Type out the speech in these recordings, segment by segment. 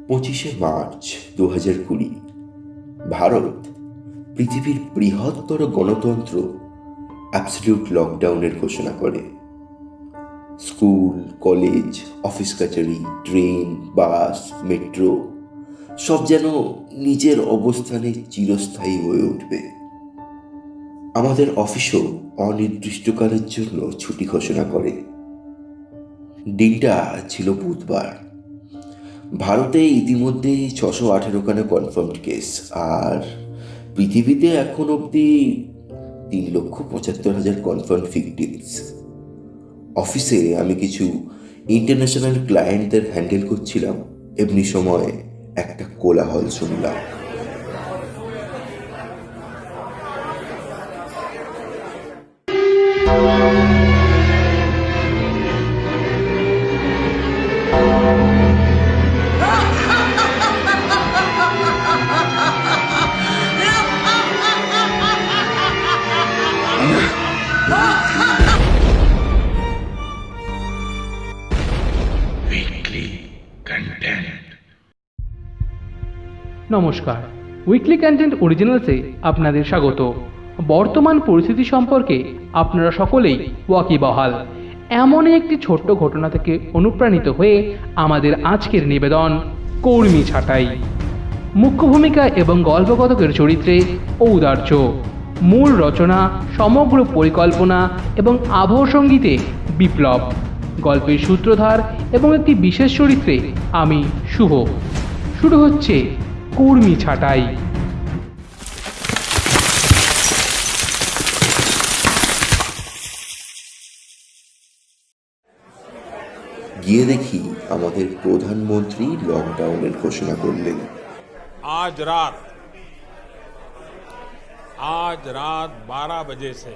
25শে March 2020 Bharat পৃথিবীর বৃহত্তর গণতন্ত্র অ্যাবসলিউট লকডাউনের ঘোষণা করে। স্কুল, কলেজ, অফিস কাচারি, ট্রেন, বাস, মেট্রো সব যেন নিজের অবস্থানে চিরস্থায়ী হয়ে উঠবে। আমাদের অফিসও অনির্দিষ্টকালের জন্য ছুটি ঘোষণা করে। দিনটা ছিল বুধবার। ভারতে ইতিমধ্যে 618খানা কনফার্মড কেস, আর পৃথিবীতে এখন অবধি 3,75,000 কনফার্ম ভিকটিমস। অফিসে আমি কিছু ইন্টারন্যাশনাল ক্লায়েন্টদের হ্যান্ডেল করছিলাম, এমনি সময় একটা কোলাহল শুনলাম। নমস্কার, উইকলি কন্টেন্ট অরিজিনালসে আপনাদের স্বাগত। বর্তমান পরিস্থিতি সম্পর্কে আপনারা সকলেই ওয়াকিবহাল। এমনই একটি ছোট্ট ঘটনা থেকে অনুপ্রাণিত হয়ে আমাদের আজকের নিবেদন কর্মী ছাঁটাই। মুখ্য ভূমিকা এবং গল্পকথকের চরিত্রে ঔদার্য, মূল রচনা, সমগ্র পরিকল্পনা এবং আবহ সঙ্গীতে বিপ্লব, গল্পের সূত্রধার এবং একটি বিশেষ চরিত্রে আমি শুভ। শুরু হচ্ছে কর্মী ছাঁটাই। গিয়ে দেখি আমাদের প্রধানমন্ত্রী লকডাউনের ঘোষণা করলেন। आज रात 12 बजे से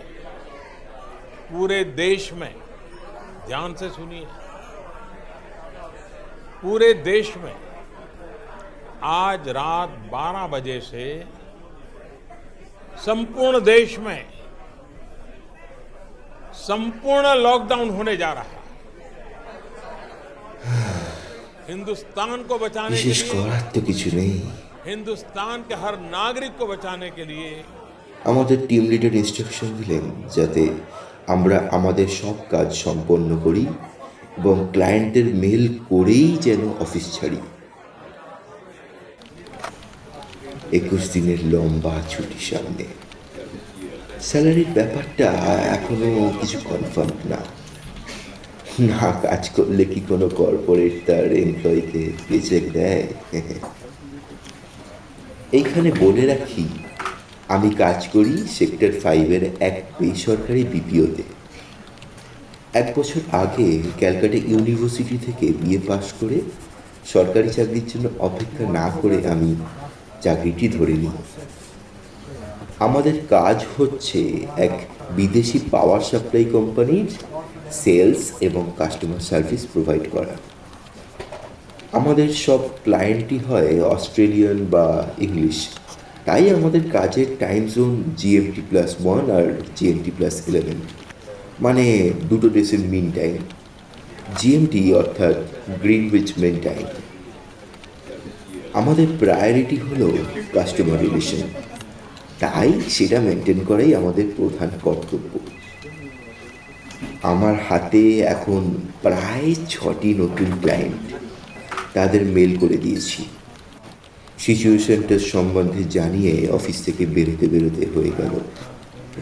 पूरे देश में, ध्यान से सुनिए, पूरे देश में आज रात 12 बजे से संपूर्ण देश में संपूर्ण लॉकडाउन होने जा रहा है। हिंदुस्तान को बचाने के বিশেষ लिए, করার তো কিছু নেই। हिंदुस्तान के हर नागरिक को बचाने के लिए আমাদের টিম লিডার ইনস্ট্রাকশন দিলেন যাতে আমরা আমাদের সব কাজ সম্পন্ন করি এবং ক্লায়েন্টদের মেল করেই যেন অফিস ছাড়ি। 21 দিনের লম্বা ছুটি সামনে। স্যালারির ব্যাপারটা এখনো কিছু কনফার্ম না। কাজ করলে কি কোনো কর্পোরেট তার এমপ্লয়িকে পেচেক দেয়? এইখানে বলে রাখি, আমি কাজ করি সেক্টর 5-এর এক বেসরকারি বিপিওতে। 1 বছর আগে ক্যালকাটা ইউনিভার্সিটি থেকে বিএ পাশ করে সরকারি চাকরির জন্য অপেক্ষা না করে আমি চাকরিটি ধরে নিই। আমাদের কাজ হচ্ছে এক বিদেশি পাওয়ার সাপ্লাই কোম্পানির সেলস এবং কাস্টমার সার্ভিস প্রোভাইড করা। আমাদের সব ক্লায়েন্টই হয় অস্ট্রেলিয়ান বা ইংলিশ, তাই আমাদের কাজের টাইম জোন GMT+1 আর GMT+11, মানে দুটো দেশের মিন টাইম। GMT অর্থাৎ গ্রিনউইচ মেন টাইম। আমাদের প্রায়োরিটি হলো কাস্টমার রিলেশন, তাই সেটা মেনটেন করাই আমাদের প্রধান কর্তব্য। আমার হাতে এখন প্রায় 6টি নতুন ক্লায়েন্ট, তাদের মেল করে দিয়েছি। সিচুয়েশনটার সম্বন্ধে জানিয়ে অফিস থেকে বেরোতে হয়ে গেল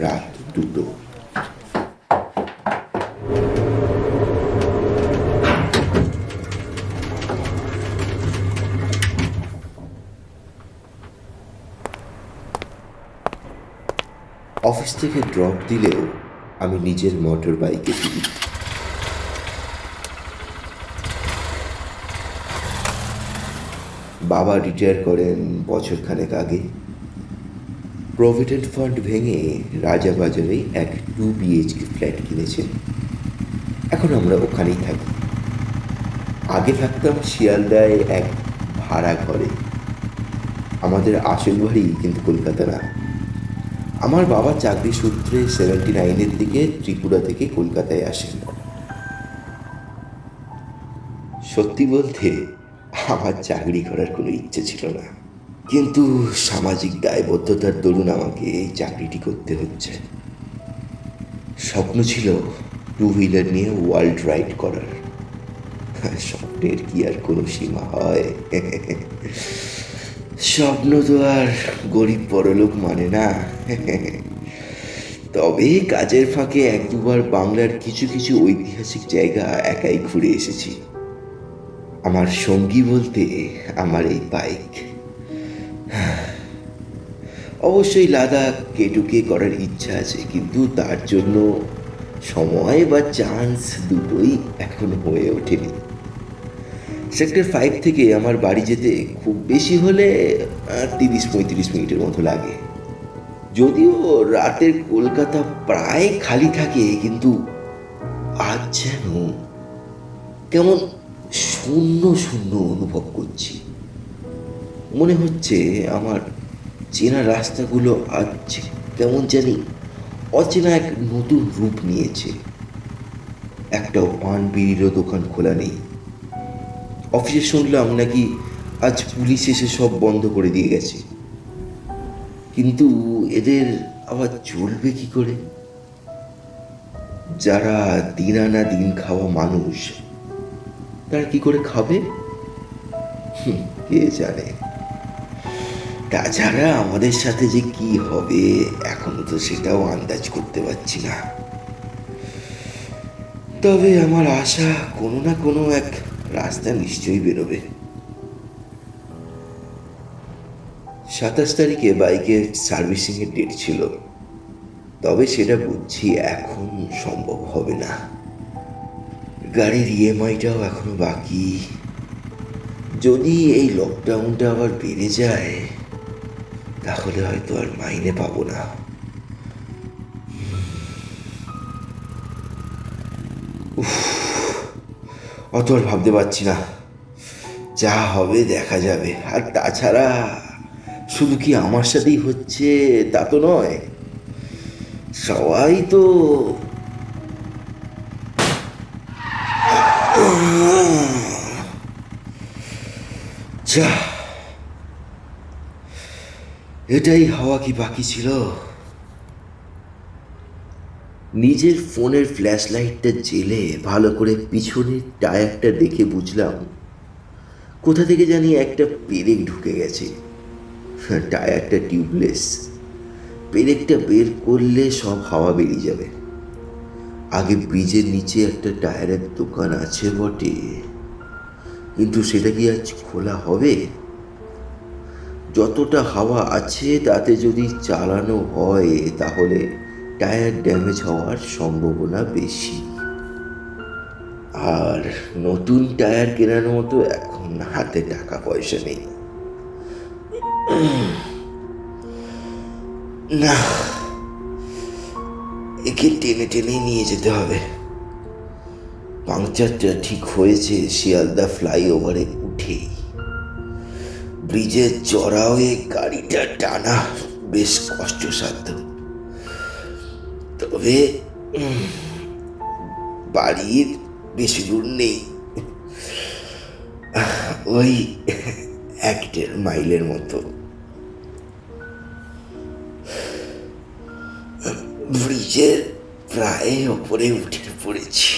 রাত 2টো। অফিস থেকে ড্রপ দিলেও আমি নিজের মোটর বাইকে ফিরি। বাবা রিটায়ার করেন বছরখানেক আগে। প্রভিডেন্ট ফান্ড ভেঙে রাজাবাজারে এক 2 BHK ফ্ল্যাট কিনেছেন। এখন আমরা ওখানেই থাকি। আগে থাকতাম শিয়ালদায় এক ভাড়া ঘরে। আমাদের আসল বাড়ি কিন্তু কলকাতা না। আমার বাবা চাকরি সূত্রে 79-এর দিকে ত্রিপুরা থেকে কলকাতায় আসেন। সত্যি বলতে আমার চাকরি করার কোনো ইচ্ছে ছিল না, কিন্তু সামাজিক দায়বদ্ধতার দরুন আমাকে এই চাকরিটি করতে হচ্ছে। স্বপ্ন ছিল টু হুইলার নিয়ে ওয়ার্ল্ড রাইড করার। স্বপ্নের কি আর কোনো সীমা হয়? স্বপ্ন তো আর গরিব বড়লোক মানে না। তবে কাজের ফাঁকে এক দুবার বাংলার কিছু কিছু ঐতিহাসিক জায়গা একাই ঘুরে এসেছি। আমার সঙ্গী বলতে আমার এই বাইক। অবশ্যই লাদাখ কেটুকে করার ইচ্ছা আছে, কিন্তু তার জন্য সময় বা চান্স দুটোই এখন হয়ে ওঠেনি। সেক্টর 5 থেকে আমার বাড়ি যেতে খুব বেশি হলে 30-35 মিনিটের মতো লাগে। যদিও রাতের কলকাতা প্রায় খালি থাকে, কিন্তু আজ যেন কেমন শূন্য শূন্য অনুভব করছি। মনে হচ্ছে আমার চেনা রাস্তাগুলো আজ কেমন জানি অচেনা এক নতুন রূপ নিয়েছে। একটাও পান বিড়িরও দোকান খোলা নেই। অফিসে শুনলাম নাকি আজ পুলিশ এসে সব বন্ধ করে দিয়ে গেছে, কিন্তু এদের আবার চলবে কি করে? যারা দিন আনা দিন খাওয়া মানুষ, তারা কি করে খাবে কে জানে। তাছাড়া আমাদের সাথে যে কি হবে এখনো তো সেটাও আন্দাজ করতে পারছি না। তবে আমার আশা কোনো না কোনো এক রাস্তা নিশ্চয়ই বেরোবে। 27 তারিখে বাইকের সার্ভিসিং এর ডেট ছিল, তবে সেটা বুঝছি এখন সম্ভব হবে না। গাড়ির ইএমআইটাও এখনো বাকি। যদি এই লকডাউনটা আবার বেড়ে যায় তাহলে হয়তো আর মাইনে পাবো না। অত আর ভাবতে পারছি না, যা হবে দেখা যাবে। আর তাছাড়া শুধু কি আমার সাথেই হচ্ছে তা তো নয়, সবাই তো যা, এটাই হওয়া কি বাকি ছিল? নিজের ফোনের ফ্ল্যাশ লাইটটা জেলে ভালো করে পিছনের টায়ারটা দেখে বুঝলাম কোথা থেকে জানি একটা পেরেক ঢুকে গেছে। টায়ারটা টিউবলেস, পেরেকটা বের করলে সব হাওয়া বেরিয়ে যাবে। আগে ব্রিজের নিচে একটা টায়ারের দোকান আছে বটে, কিন্তু সেটা কি আজ খোলা হবে? যতটা হাওয়া আছে তাতে যদি চালানো হয় তাহলে টায়ার ড্যামেজ হওয়ার সম্ভাবনা বেশি। আর নতুন টায়ার কেনার মতো এখন হাতে টাকা পয়সা নেই। না, একে টেনে টেনে নিয়ে যেতে হবে। পাংচারটা ঠিক হয়েছে শিয়ালদা ফ্লাইওভারে উঠেই। ব্রিজের চড়া হয়ে গাড়িটা টানা বেশ কষ্টসাধ্য, তবে বাড়ির বেশি দূর নেই, ওই 1-1.5 মাইলের মতো। ব্রিজের প্রায় ওপরে উঠে পড়েছি।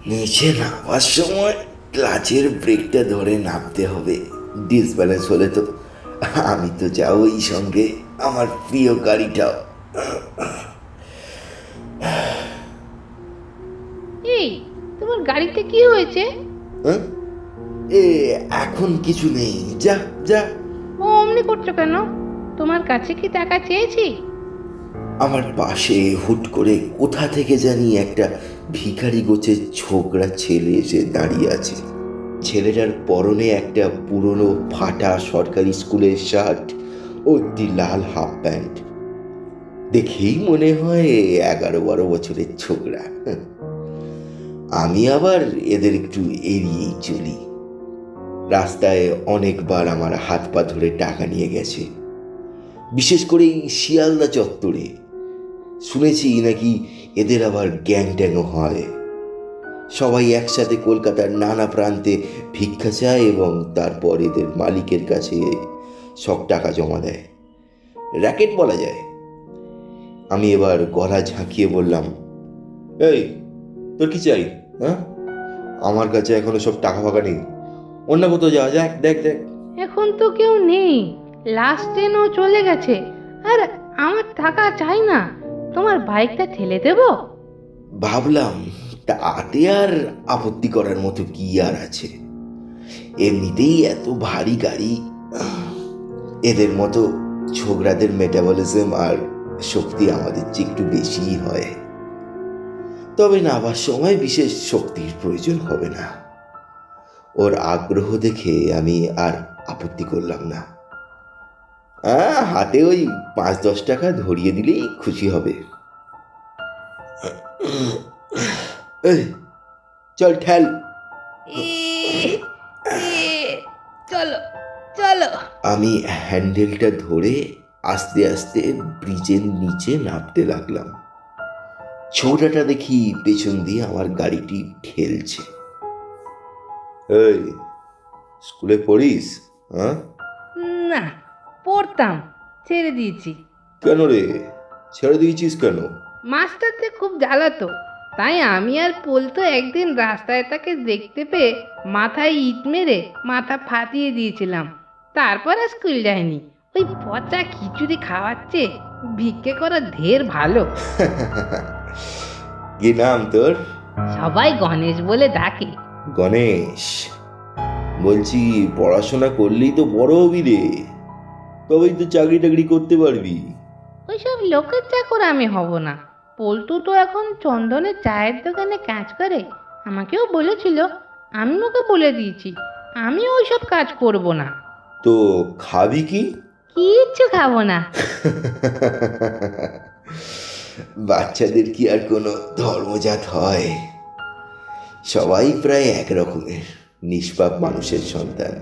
নিচে নামার সময় ক্লাচের ব্রেকটা ধরে নামতে হবে, ডিসব্যালেন্স হলে তো আমি তো যাওই, সঙ্গে আমার প্রিয় গাড়িটাও। এই, তোমার গাড়িতে কি হয়েছে? এ এখন কিছু নেই, যা যা। ও অমনি করছো কেন? তোমার কাছে কি টাকা চেয়েছি? আমার পাশে হুট করে কোথা থেকে জানি একটা ভিখারি গোছের ছোকরা ছেলে এসে দাঁড়িয়ে আছে। ছেলেটার পরনে একটা পুরনো ফাটা সরকারি স্কুলের শার্ট ও একটি লাল হাফ প্যান্ট। দেখেই মনে হয় 11-12 বছরের ছোকরা। আমি আবার এদের একটু এড়িয়েই চলি। রাস্তায় অনেকবার আমার হাত পা ধরে টাকা নিয়ে গেছে, বিশেষ করে এই শিয়ালদা চত্বরে। শুনেছি নাকি এদের আবার গ্যাং ট্যাংও হয়। সবাই একসাথে কলকাতার নানা প্রান্তে ভিক্ষা চায় এবং তারপর এদের মালিকের কাছে সব টাকা জমা দেয়। র্যাকেট বলা যায়। আমি এবার গলা ঝাঁকিয়ে বললাম, এই তোর কি চাই? হ্যাঁ, আমার কাছে এখনো সব টাকা ফাঁকা নেই, অন্য কোথাও যাওয়া যাক, দেখ দেখ। এখন তো কেউ নেই, লাস্ট ট্রেনও চলে গেছে। আর আমার টাকা চাই না, তোমার বাইকটা ঠেলে দেবো। ভাবলাম তাতে আর আপত্তি করার মতো কি আর আছে, এমনিতেই এত ভারী গাড়ি। এদের মতো ছোকরাদের মেটাবলিজম আর শক্তি আমাদের চেয়ে একটু বেশিই হয়, তবে নাবার সময় বিশেষ শক্তির প্রয়োজন হবে না। ওর আগ্রহ দেখে আমি আর আপত্তি করলাম না। হাতে ওই 5-10 টাকা ধরিয়ে দিলেই খুশি হবে। এই, চল ঠেল। চলো চলো। আমি হ্যান্ডেলটা ধরে আস্তে আস্তে ব্রিজের নিচে নামতে লাগলাম। ছোটাটা দেখি পেছন দিয়ে আমার গাড়িটি ঠেলছে। এই, স্কুলে পড়িস? হ্যাঁ। না, পড়তাম, ছেড়ে দিয়েছি। কেন রে, ছেড়ে দিয়েছিস কেন? মাস্টারতে খুব জ্বালাতো, তাই আমি আর পল্টু একদিন রাস্তায় তাকে দেখতে পেয়ে মাথায় ইট মেরে মাথা ফাটিয়ে দিয়েছিলাম। তারপর আর স্কুল যায়নি। ওই পচা খিচুড়ি খাওয়াচ্ছে, ভিক্ষে করা ঢের ভালো। কি নাম তোর? সবাই গণেশ বলে ডাকে। গণেশ? বলছি পড়াশোনা করলেই তো বড় হবি রে, তবেই তো চাকরি টাকরি করতে পারবি। ওইসব লোকের চাকর আমি হব না। পল্টু তো এখন চন্দনের চায়ের দোকানে কাজ করে, আমাকেও বলেছিল। আমি ওকে বলে দিয়েছি আমি ওইসব কাজ করব না। তো খাবি কি? কিচ্ছু খাবো না। বাচ্চাদের কি আর কোনো ধর্মজাত হয়? সবাই প্রায় এক রকমের নিষ্পাপ মানুষের সন্তান।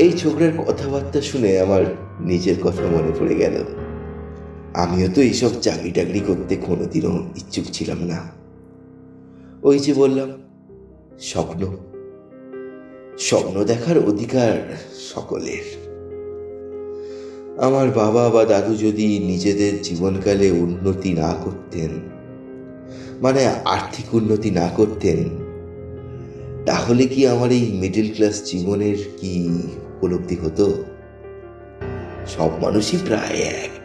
এই ছোকরার কথাবার্তা শুনে আমার নিজের কথা মনে পড়ে গেল। আমিও তো এইসব চাকরি টাকরি করতে কোনোদিনও ইচ্ছুক ছিলাম না। ওই যে বললাম, স্বপ্ন স্বপ্ন দেখার অধিকার সকলের। আমার বাবা বা দাদু যদি নিজেদের জীবনকালে উন্নতি না করতেন, মানে আর্থিক উন্নতি না করতেন, তাহলে কি আমার এই মিডল ক্লাস জীবনের কি উপলব্ধি হতো? সব মানুষই প্রায় এক।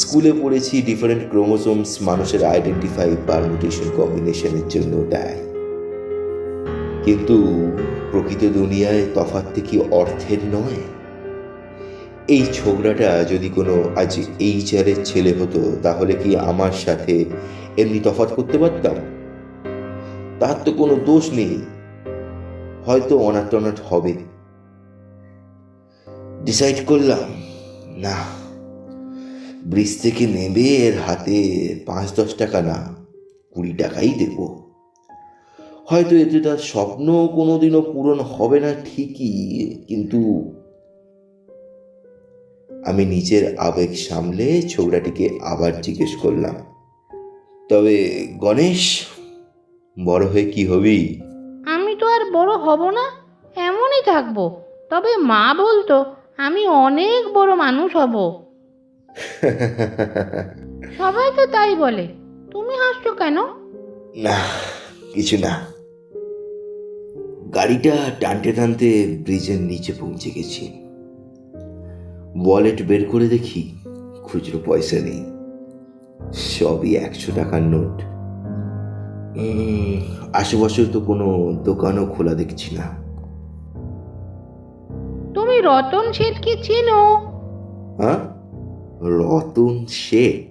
স্কুলে পড়েছি ডিফারেন্ট ক্রোমোসোমস মানুষের আইডেন্টিফাই পারমুটেশন কম্বিনেশনের জন্য দেয়, কিন্তু প্রকৃত দুনিয়ায় তফাৎ কি অর্থের নয়? এই ছোকরাটা যদি কোনো আজ HR এর ছেলে হতো, তাহলে কি আমার সাথে এমনি তফাৎ করতে পারতাম? তার তো কোনো দোষ নেই, হয়তো অনাথ টনাথ হবে। ডিসাইড করলাম, না, ব্রিজ থেকে নেমে এর হাতে 5-10 টাকা না, 20 টাকাই দেব। হয়তো এতে তার স্বপ্ন কোনোদিনও পূরণ হবে না ঠিকই, কিন্তু আমি নিজের আবেগ সামলে ছোকরাটিকে আবার জিজ্ঞেস করলাম, তবে গণেশ, বড় হয়ে কি হবি? আমি তো আর বড় হব না, এমনই থাকবো। তবে মা বলতো আমি অনেক বড় মানুষ হব। সবাই তো তাই বলে, তুমি হাসছো কেন? না, কিছু না। গাড়িটা টানতে টানতে ব্রিজের নিচে পৌঁছে গেছি। ওয়ালেট বের করে দেখি খুচরো পয়সা নেই, সবই 100 টাকার নোট। আশেপাশে তো কোনো দোকানও খোলা দেখছি না। তুমি রতন শেঠকে চেনো? হ্যাঁ, রতন শেঠ?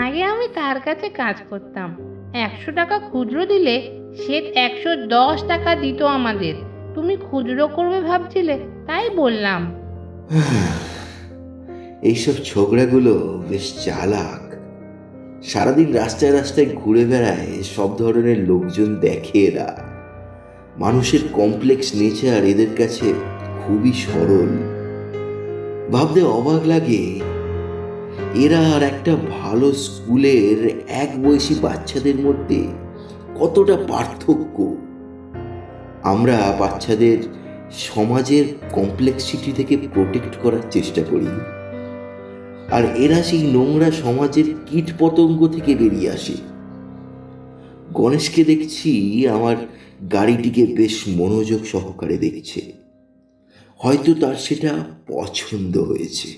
আগে আমি তার কাছে কাজ করতাম। 100 টাকা খুচরো দিলে শেঠ 110 টাকা দিত আমাদের। তুমি খুচরো করবে ভাবছিলে, তাই বললাম। এইসব ছোকরাগুলো বেশ চালাক। সারাদিন রাস্তায় রাস্তায় ঘুরে বেড়ায়, সব ধরনের লোকজন দেখে এরা। মানুষের কমপ্লেক্স নেচার এদের কাছে খুবই সরল। ভাবতে অবাক লাগে, এরা আর একটা ভালো স্কুলের এক বয়সী বাচ্চাদের মধ্যে কতটা পার্থক্য। আমরা বাচ্চাদের সমাজের কমপ্লেক্সিটি থেকে প্রোটেক্ট করার চেষ্টা করি, আর এরা সেই নোংরা সমাজের কীট পতঙ্গ থেকে বেরিয়ে আসে। গণেশকে দেখছি আমার গাড়িটিকে বেশ মনোযোগ সহকারে দেখছে। হয়তো তার সেটা পছন্দ হয়েছে।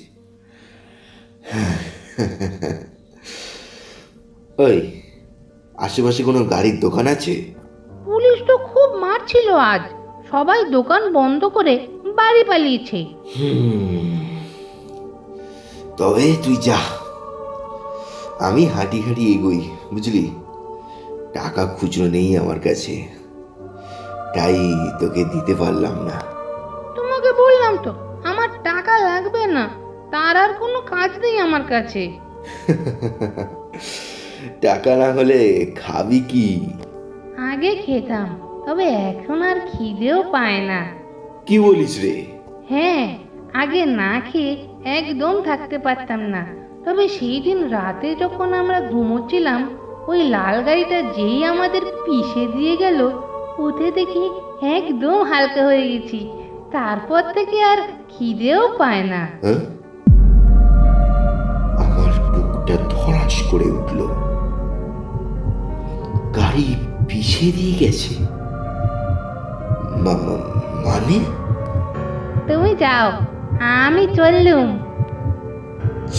ওই, আশেপাশে কোনো গাড়ির দোকান আছে? পুলিশ তো খুব মারছিল আজ, সবাই দোকান বন্ধ করে বাড়ি পালিয়েছে। তবে তুই যা, আমি হাঁটি হাঁটি এগোই, বুঝলি। টাকা খুচরো নেই আমার কাছে, তাই তোকে দিতে পারলাম না। তোমাকে বললাম তো আমার টাকা লাগবে না, তার আর কোনো কাজ নেই আমার কাছে। টাকা না হলে খাবি কি? আগে খেতাম, তবে এখন আর খিদেও পায় না। কি বলিস রে? হ্যাঁ, আগে না খেয়ে একদম থাকতে পারতাম না, তবে সেই দিন রাতে যখন আমরা ঘুমোচ্ছিলাম, ওই লাল গাড়িটা যেই আমাদের পিষে দিয়ে গেল, ওতে দেখি একদম হালকা হয়ে গেছি। তারপর থেকে আর খিদেও পায় না। হ্যাঁ? আমার বুকটা ধড়াস করে উঠল। গাড়ি পিষে দিয়ে গেছে মানে? তুমি যাও, আমি চললুম।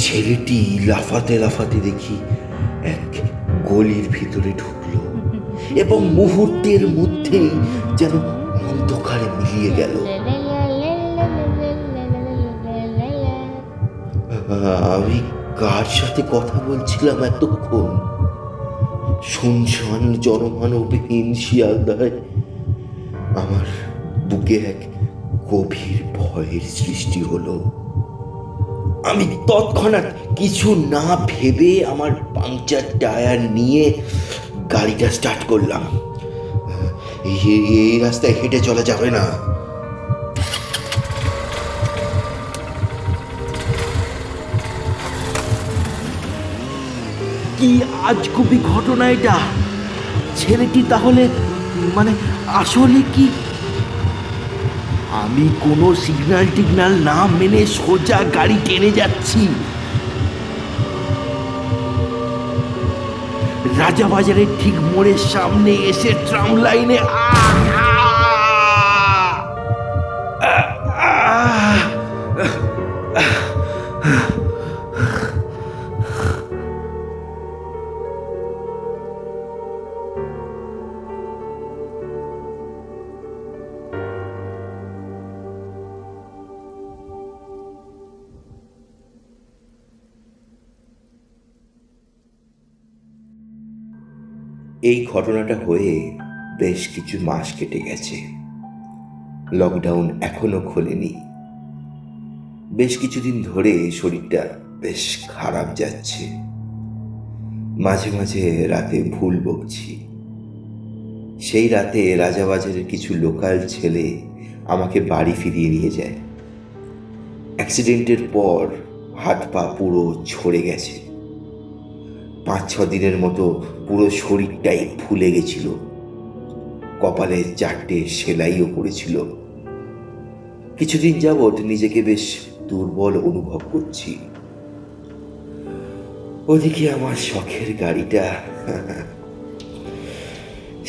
ছেলেটি লাফাতে লাফাতে দেখি এক গলির ভিতরে ঢুকলো এবং মুহূর্তের মধ্যেই যেন অন্ধকারে মিলিয়ে গেল। আমি কার সাথে কথা বলছিলাম এতক্ষণ? শুনশান জনমানবহীন শিয়ালদায় আমার বুকে এক গভীর ভয়ের সৃষ্টি হলো। আমি তৎক্ষণাৎ কিছু না ভেবে আমার পাংচার টায়ার নিয়ে গাড়িটা স্টার্ট করলাম। এই রাস্তায় হেঁটে চলা যাবে না। কি আজগুবি ঘটনা এটা! ছেলেটি তাহলে মানে আসলে কি? আমি কোনো সিগন্যাল টিগন্যাল না মেনে সোজা গাড়ি টেনে যাচ্ছি। রাজাবাজারের ঠিক মোড়ের সামনে এসে ট্রাম লাইনে এই ঘটনাটা হয়ে বেশ কিছু মাস কেটে গেছে। লকডাউন এখনো খোলেনি। বেশ কিছুদিন ধরে শরীরটা বেশ খারাপ যাচ্ছে। মাঝে মাঝে রাতে ভুল বকছি। সেই রাতে রাজাবাজারের কিছু লোকাল ছেলে আমাকে বাড়ি ফিরিয়ে নিয়ে যায়। অ্যাক্সিডেন্টের পর হাত পা পুরো ছড়ে গেছে। 5-6 দিনের মতো পুরো শরীরটাই ফুলে গেছিল। কপালে 4টে সেলাইও পড়েছিল। কিছুদিন যাবৎ নিজেকে বেশ দুর্বল অনুভব করছি। ওদিকে আমার শখের গাড়িটা,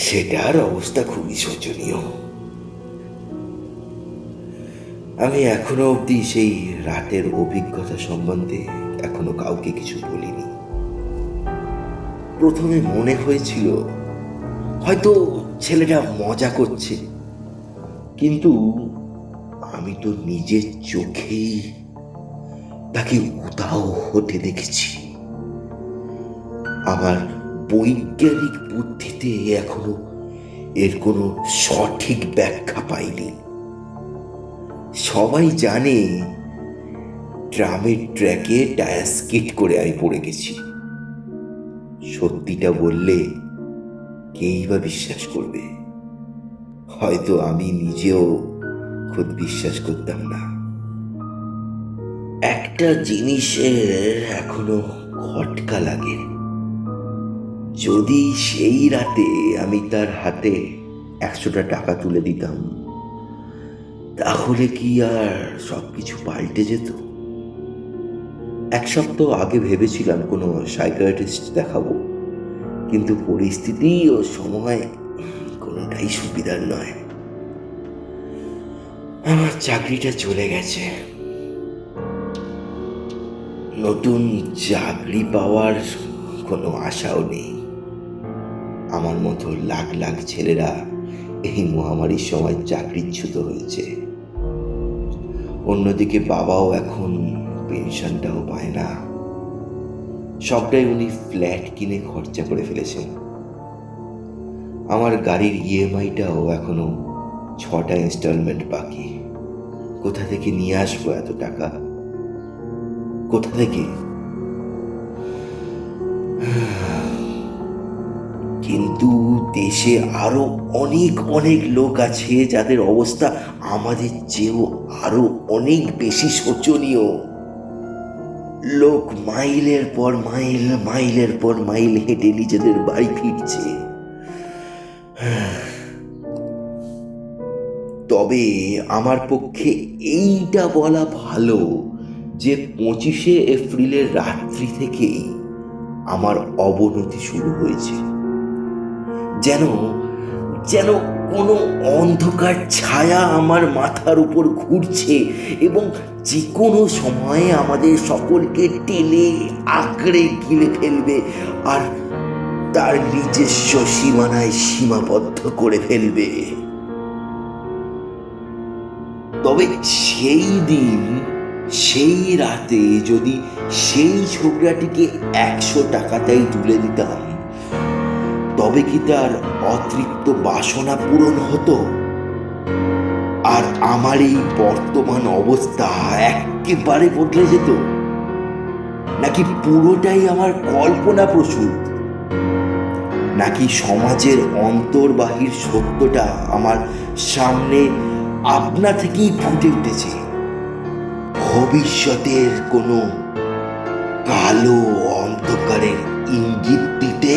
সেটার অবস্থা খুবই শোচনীয়। আমি এখনো অবধি সেই রাতের অভিজ্ঞতা সম্বন্ধে এখনো কাউকে কিছু বলিনি। প্রথমে মনে হয়েছিল হয়তো ছেলেটা মজা করছে, কিন্তু আমি তো নিজের চোখেই তাকে উধাও হতে দেখেছি। আমার বৈজ্ঞানিক বুদ্ধিতে এখনো এর কোনো সঠিক ব্যাখ্যা পাইনি। সবাই জানে ট্রামের ট্র্যাকে টায়ার স্কিড করে আমি পড়ে গেছি। সত্যিটা বললে কেই বা বিশ্বাস করবে? হয়তো আমি নিজেও খুব বিশ্বাস করতাম না। একটা জিনিসের এখনো খটকা লাগে। যদি সেই রাতে আমি তার হাতে 100টা টাকা তুলে দিতাম, তাহলে কি আর সবকিছু পাল্টে যেত? 1 সপ্তাহ আগে ভেবেছিলাম কোনো সাইকিয়াট্রিস্ট দেখাবো, কিন্তু পরিস্থিতি ও সময় কোনোটাই সুবিধার নয়। আমার চাকরিটা চলে গেছে। নতুন চাকরি পাওয়ার কোনো আশাও নেই। আমার মতো লাখ লাখ ছেলেরা এই মহামারীর সময় চাকরিচ্যুত হয়েছে। অন্যদিকে বাবাও এখন পেনশনটাও পায় না। সবটাই উনি ফ্ল্যাট কিনে খরচা করে ফেলেছেন। আমার গাড়ির ইএমআইটাও এখনো 6টা ইনস্টলমেন্ট বাকি। কোথা থেকে নিয়ে আসবো এত টাকা? কোথা থেকে? কিন্তু দেশে আরো অনেক অনেক লোক আছে যাদের অবস্থা আমাদের চেয়েও আরো অনেক বেশি শোচনীয়। লোক মাইলের পর মাইল, মাইলের পর মাইল হেঁটে নিজেদের বাড়ি ফিরছে। তবে আমার পক্ষে এইটা বলা ভালো যে 25শে এপ্রিলের রাত্রি থেকেই আমার অবনতি শুরু হয়েছে। যেন যেন কোনো অন্ধকার ছায়া আমার মাথার উপর ঘুরছে এবং যে কোনো সময়ে আমাদের সকলকে টেনে আঁকড়ে গিলে ফেলবে আর তার নিজস্ব সীমানায় সীমাবদ্ধ করে ফেলবে। তবে সেই দিন, সেই রাতে যদি সেই ছোকরাটিকে 100 টাকাটাই তুলে দিতাম, তবে কি তার অতৃপ্ত বাসনা পূরণ হতো? আর আমার এই বর্তমান অবস্থা একেবারে বদলে যেত? নাকি পুরোটাই আমার কল্পনা প্রসূত? নাকি সমাজের অন্তর্বাহীর সত্যটা আমার সামনে আপনা থেকেই ফুটে উঠেছে? ভবিষ্যতের কোনো কালো অন্ধকারের ইঙ্গিত দিতে